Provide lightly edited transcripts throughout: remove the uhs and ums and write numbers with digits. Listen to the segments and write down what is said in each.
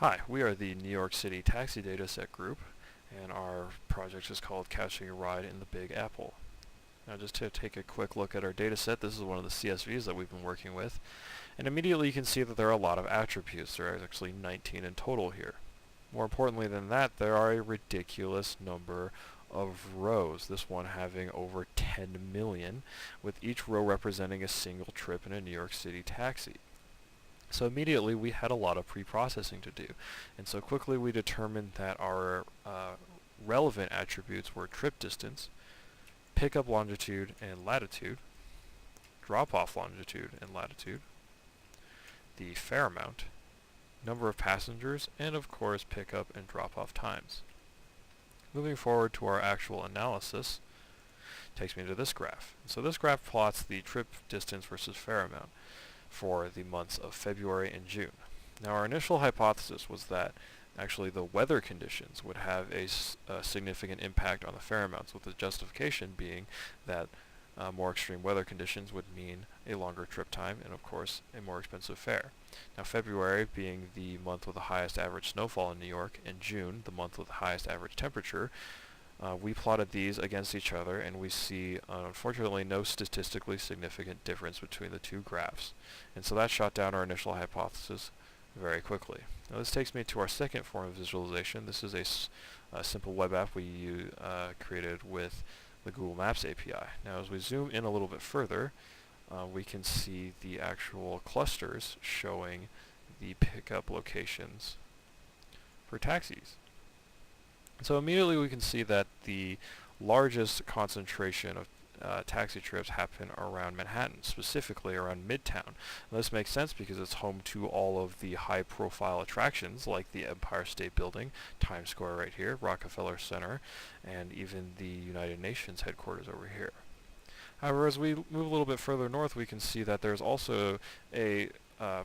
Hi, we are the New York City Taxi Data set group, and our project is called Catching a Ride in the Big Apple. Now just to take a quick look at our data set, this is one of the CSVs that we've been working with, and immediately you can see that there are a lot of attributes. There are actually 19 in total here. More importantly than that, there are a ridiculous number of rows, this one having over 10 million, with each row representing a single trip in a New York City taxi. So immediately we had a lot of pre-processing to do, and so quickly we determined that our relevant attributes were trip distance, pickup longitude and latitude, drop-off longitude and latitude, the fare amount, number of passengers, and of course pickup and drop-off times. Moving forward to our actual analysis takes me to this graph. So this graph plots the trip distance versus fare amount for the months of February and June. Now our initial hypothesis was that actually the weather conditions would have a significant impact on the fare amounts, with the justification being that more extreme weather conditions would mean a longer trip time and of course a more expensive fare. Now February being the month with the highest average snowfall in New York, and June the month with the highest average temperature, we plotted these against each other, and we see, unfortunately, no statistically significant difference between the two graphs. And so that shot down our initial hypothesis very quickly. Now this takes me to our second form of visualization. This is a simple web app we created with the Google Maps API. Now as we zoom in a little bit further, we can see the actual clusters showing the pickup locations for taxis. So immediately we can see that the largest concentration of taxi trips happen around Manhattan, specifically around Midtown. Now this makes sense because it's home to all of the high-profile attractions like the Empire State Building, Times Square right here, Rockefeller Center, and even the United Nations headquarters over here. However, as we move a little bit further north, we can see that there's also a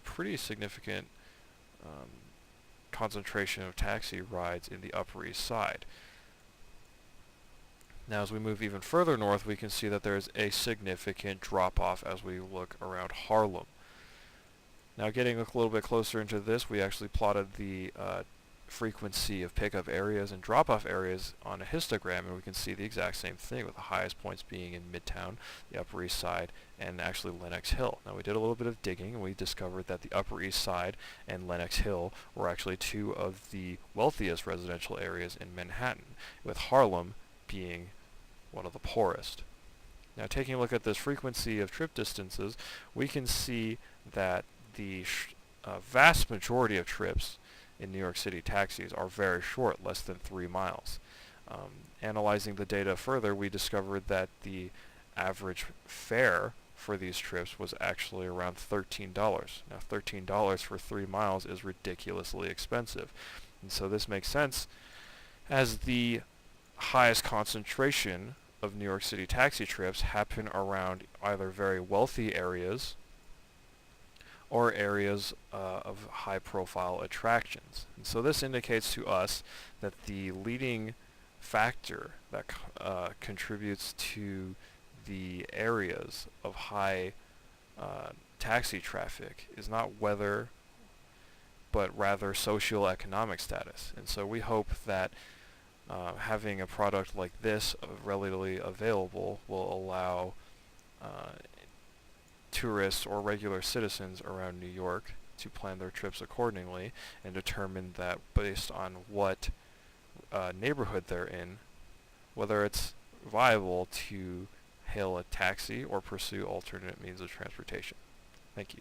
pretty significant concentration of taxi rides in the Upper East Side. Now as we move even further north, we can see that there's a significant drop-off as we look around Harlem. Now getting a little bit closer into this, we actually plotted the frequency of pickup areas and drop-off areas on a histogram, and we can see the exact same thing, with the highest points being in Midtown, the Upper East Side, and actually Lenox Hill. Now we did a little bit of digging, and we discovered that the Upper East Side and Lenox Hill were actually two of the wealthiest residential areas in Manhattan, with Harlem being one of the poorest. Now taking a look at this frequency of trip distances, we can see that the vast majority of trips in New York City taxis are very short, less than 3 miles. Analyzing the data further, we discovered that the average fare for these trips was actually around $13. Now $13 for 3 miles is ridiculously expensive. And so this makes sense, as the highest concentration of New York City taxi trips happen around either very wealthy areas or areas of high-profile attractions. And so this indicates to us that the leading factor that contributes to the areas of high taxi traffic is not weather, but rather socioeconomic status. And so we hope that having a product like this readily available will allow tourists or regular citizens around New York to plan their trips accordingly, and determine that based on what neighborhood they're in, whether it's viable to hail a taxi or pursue alternate means of transportation. Thank you.